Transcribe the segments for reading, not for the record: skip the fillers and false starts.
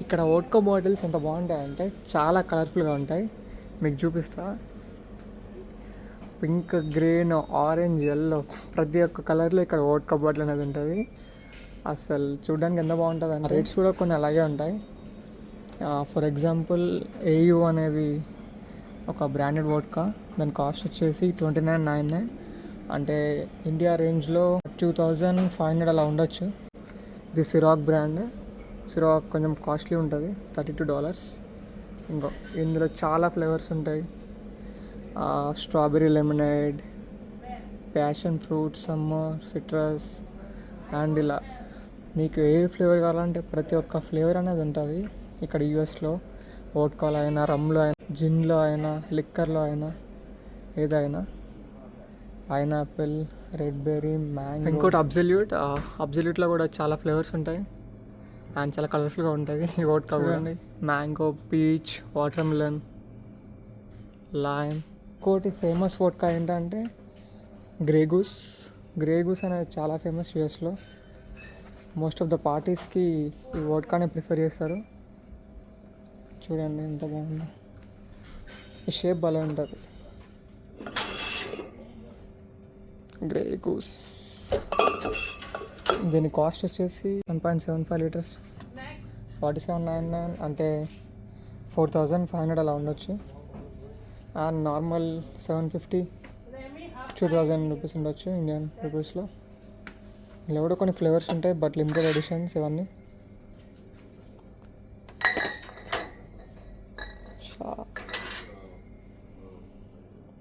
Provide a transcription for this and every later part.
ఇక్కడ vodka bottles ఎంత బాగుంటాయంటే చాలా కలర్ఫుల్గా ఉంటాయి. మీకు చూపిస్తా. పింక్, గ్రీన్, ఆరెంజ్, ఎల్లో ప్రతి ఒక్క కలర్లో ఇక్కడ వోడ్కా బాటిల్ అనేది ఉంటుంది. అసలు చూడడానికి ఎంత బాగుంటుంది అంటే రేట్స్ కూడా కొన్ని అలాగే ఉంటాయి. ఫర్ ఎగ్జాంపుల్ ఏయూ అనేది ఒక బ్రాండెడ్ వోడ్కా, దాని కాస్ట్ వచ్చేసి 29.99. అంటే ఇండియా రేంజ్లో 2500 అలా ఉండొచ్చు. ఇది సిరాక్ బ్రాండ్. సిరాక్ కొంచెం కాస్ట్లీ ఉంటుంది, $32. ఇంకో ఇందులో చాలా ఫ్లేవర్స్ ఉంటాయి. Strawberry lemonade, passion fruit, summer, citrus and ఇలా నీకు ఏ ఫ్లేవర్ కావాలంటే ప్రతి ఒక్క ఫ్లేవర్ అనేది ఉంటుంది ఇక్కడ యూఎస్లో. వోడ్కాలో అయినా, రమ్లో అయినా, జిన్లో అయినా, లిక్కర్లో అయినా, ఏదైనా. Pineapple, red berry, mango. ఇంకోటి అబ్జల్యూట్లో కూడా చాలా ఫ్లేవర్స్ ఉంటాయి అండ్ చాలా కలర్ఫుల్గా ఉంటుంది ఈ వోడ్కా కూడా. Mango, peach, water melon, lime. ఇంకోటి ఫేమస్ వోడ్కా ఏంటంటే గ్రేగూస్. గ్రేగూస్ అనేది చాలా ఫేమస్ యూఎస్లో. మోస్ట్ ఆఫ్ ద పార్టీస్కి ఈ వోడ్కానే ప్రిఫర్ చేస్తారు. చూడండి ఎంత బాగుందో. ఈ షేప్ భలే ఉంటుంది. గ్రేగూస్ దీని కాస్ట్ వచ్చేసి 1.75 లీటర్స్, 47.99, అంటే 4500 అలా ఉండొచ్చు. అండ్ నార్మల్ 750, 2000 రూపీస్ ఉండొచ్చు ఇండియన్ రూపీస్లో. ఇలా కూడా కొన్ని ఫ్లేవర్స్ ఉంటాయి, బట్ లిమిటెడ్ ఎడిషన్స్ ఇవన్నీ.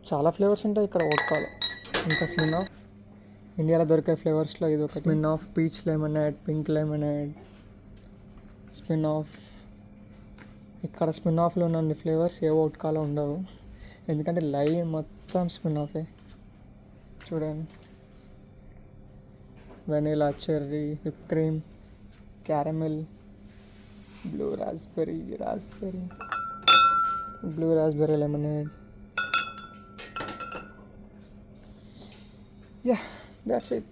చాలా ఫ్లేవర్స్ ఉంటాయి ఇక్కడ వోడ్కాలో. ఇంకా స్మిర్నాఫ్, ఇండియాలో దొరికే ఫ్లేవర్స్లో ఇది ఒక Smirnoff peach lemonade, pink lemonade, Smirnoff. ఇక్కడ స్మిర్నాఫ్లో ఉన్న ఫ్లేవర్స్ ఏ వోడ్కాలో ఉండవు, ఎందుకంటే లైన్ మొత్తం స్మిర్నాఫే. చూడండి, vanilla, cherry, whip cream, caramel, blue raspberry lemonade. Yeah, that's it.